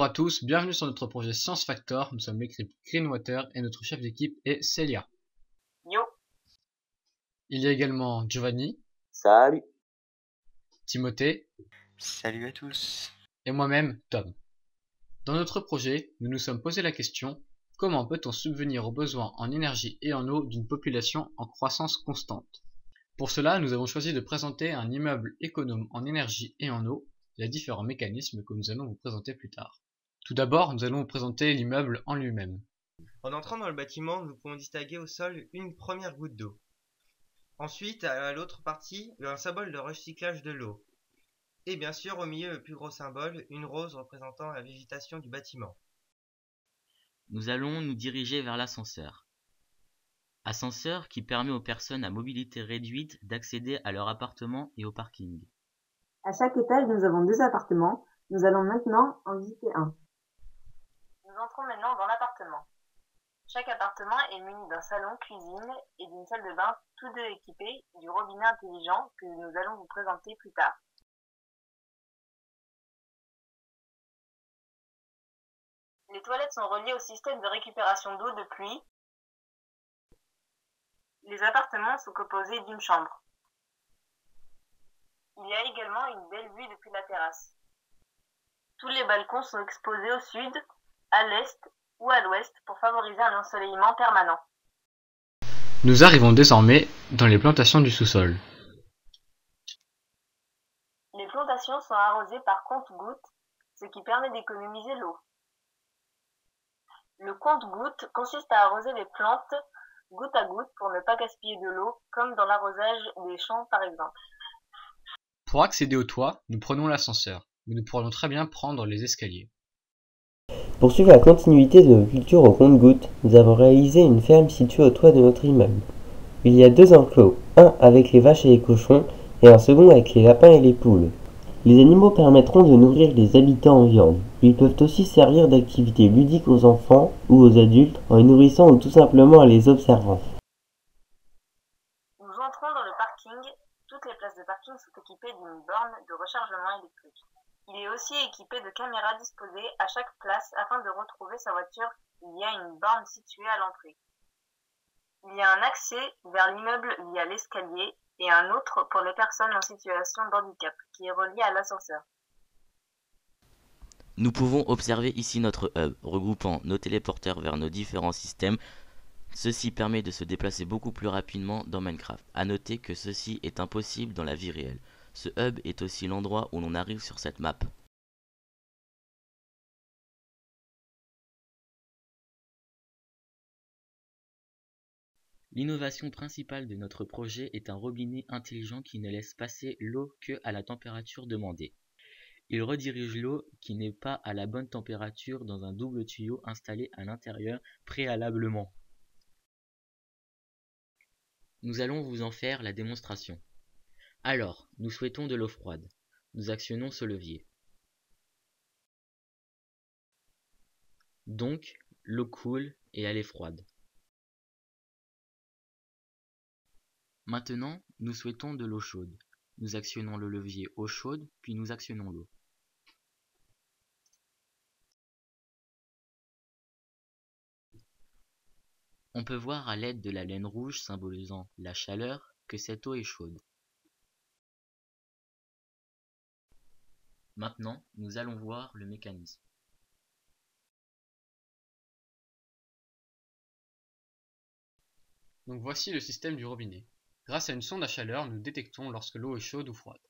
Bonjour à tous, bienvenue sur notre projet Science Factor. Nous sommes l'équipe Greenwater et notre chef d'équipe est Célia. Yo. Il y a également Giovanni, Salut. Timothée, Salut à tous. et moi-même, Tom. Dans notre projet, nous nous sommes posé la question: comment peut-on subvenir aux besoins en énergie et en eau d'une population en croissance constante? Pour cela, nous avons choisi de présenter un immeuble économe en énergie et en eau, et les différents mécanismes que nous allons vous présenter plus tard. Tout d'abord, nous allons vous présenter l'immeuble en lui-même. En entrant dans le bâtiment, nous pouvons distinguer au sol une première goutte d'eau. Ensuite, à l'autre partie, un symbole de recyclage de l'eau. Et bien sûr, au milieu, le plus gros symbole, une rose représentant la végétation du bâtiment. Nous allons nous diriger vers l'ascenseur. Ascenseur qui permet aux personnes à mobilité réduite d'accéder à leur appartement et au parking. À chaque étage, nous avons 2 appartements. Nous allons maintenant en visiter un. Nous entrons maintenant dans l'appartement. Chaque appartement est muni d'un salon, cuisine et d'une salle de bain, tous deux équipés du robinet intelligent que nous allons vous présenter plus tard. Les toilettes sont reliées au système de récupération d'eau de pluie. Les appartements sont composés d'une chambre. Il y a également une belle vue depuis la terrasse. Tous les balcons sont exposés au sud, à l'est ou à l'ouest pour favoriser un ensoleillement permanent. Nous arrivons désormais dans les plantations du sous-sol. Les plantations sont arrosées par compte-gouttes, ce qui permet d'économiser l'eau. Le compte-gouttes consiste à arroser les plantes goutte à goutte pour ne pas gaspiller de l'eau, comme dans l'arrosage des champs par exemple. Pour accéder au toit, nous prenons l'ascenseur, mais nous pourrions très bien prendre les escaliers. Pour suivre la continuité de nos cultures au compte-gouttes, nous avons réalisé une ferme située au toit de notre immeuble. Il y a 2 enclos, un avec les vaches et les cochons et un second avec les lapins et les poules. Les animaux permettront de nourrir les habitants en viande. Ils peuvent aussi servir d'activité ludique aux enfants ou aux adultes en les nourrissant ou tout simplement en les observant. Nous entrons dans le parking. Toutes les places de parking sont équipées d'une borne de rechargement électrique. Il est aussi équipé de caméras disposées à chaque place afin de retrouver sa voiture. Il y a une borne située à l'entrée. Il y a un accès vers l'immeuble via l'escalier et un autre pour les personnes en situation de handicap qui est relié à l'ascenseur. Nous pouvons observer ici notre hub, regroupant nos téléporteurs vers nos différents systèmes. Ceci permet de se déplacer beaucoup plus rapidement dans Minecraft. A noter que ceci est impossible dans la vie réelle. Ce hub est aussi l'endroit où l'on arrive sur cette map. L'innovation principale de notre projet est un robinet intelligent qui ne laisse passer l'eau que à la température demandée. Il redirige l'eau qui n'est pas à la bonne température dans un double tuyau installé à l'intérieur préalablement. Nous allons vous en faire la démonstration. Alors, nous souhaitons de l'eau froide. Nous actionnons ce levier. Donc, l'eau coule et elle est froide. Maintenant, nous souhaitons de l'eau chaude. Nous actionnons le levier eau chaude, puis nous actionnons l'eau. On peut voir à l'aide de la laine rouge symbolisant la chaleur que cette eau est chaude. Maintenant, nous allons voir le mécanisme. Donc voici le système du robinet. Grâce à une sonde à chaleur, nous détectons lorsque l'eau est chaude ou froide.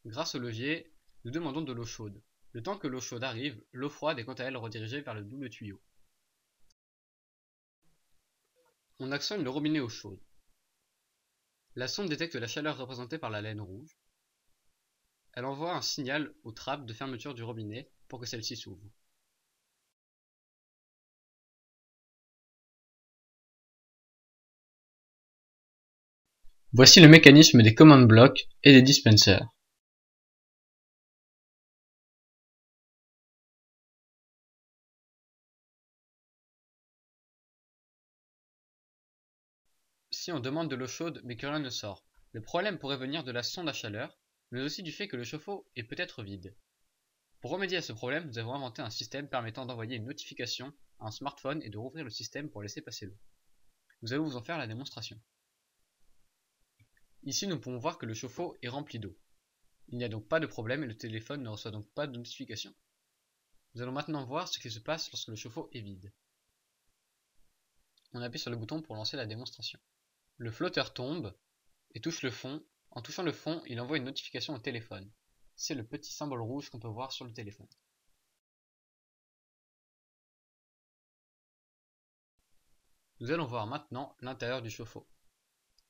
Grâce au levier, nous demandons de l'eau chaude. Le temps que l'eau chaude arrive, l'eau froide est quant à elle redirigée vers le double tuyau. On actionne le robinet eau chaude. La sonde détecte la chaleur représentée par la laine rouge. Elle envoie un signal aux trappes de fermeture du robinet pour que celle-ci s'ouvre. Voici le mécanisme des command blocks et des dispensers. Si on demande de l'eau chaude mais que rien ne sort, le problème pourrait venir de la sonde à chaleur, mais aussi du fait que le chauffe-eau est peut-être vide. Pour remédier à ce problème, nous avons inventé un système permettant d'envoyer une notification à un smartphone et de rouvrir le système pour laisser passer l'eau. Nous allons vous en faire la démonstration. Ici, nous pouvons voir que le chauffe-eau est rempli d'eau. Il n'y a donc pas de problème et le téléphone ne reçoit donc pas de notification. Nous allons maintenant voir ce qui se passe lorsque le chauffe-eau est vide. On appuie sur le bouton pour lancer la démonstration. Le flotteur tombe et touche le fond. En touchant le fond, il envoie une notification au téléphone. C'est le petit symbole rouge qu'on peut voir sur le téléphone. Nous allons voir maintenant l'intérieur du chauffe-eau.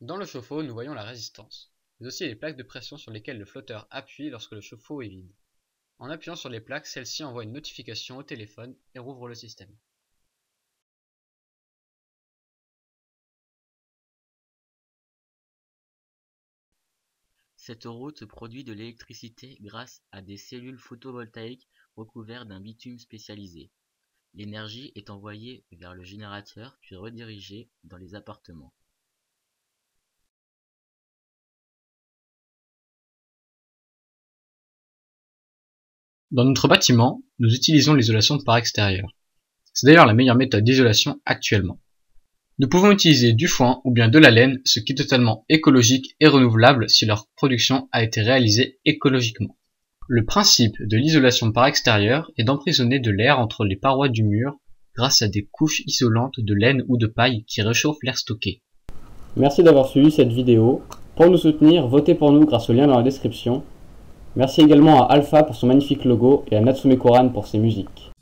Dans le chauffe-eau, nous voyons la résistance, mais aussi les plaques de pression sur lesquelles le flotteur appuie lorsque le chauffe-eau est vide. En appuyant sur les plaques, celle-ci envoie une notification au téléphone et rouvre le système. Cette route produit de l'électricité grâce à des cellules photovoltaïques recouvertes d'un bitume spécialisé. L'énergie est envoyée vers le générateur puis redirigée dans les appartements. Dans notre bâtiment, nous utilisons l'isolation par extérieur. C'est d'ailleurs la meilleure méthode d'isolation actuellement. Nous pouvons utiliser du foin ou bien de la laine, ce qui est totalement écologique et renouvelable si leur production a été réalisée écologiquement. Le principe de l'isolation par extérieur est d'emprisonner de l'air entre les parois du mur grâce à des couches isolantes de laine ou de paille qui réchauffent l'air stocké. Merci d'avoir suivi cette vidéo. Pour nous soutenir, votez pour nous grâce au lien dans la description. Merci également à Alpha pour son magnifique logo et à Natsume Koran pour ses musiques.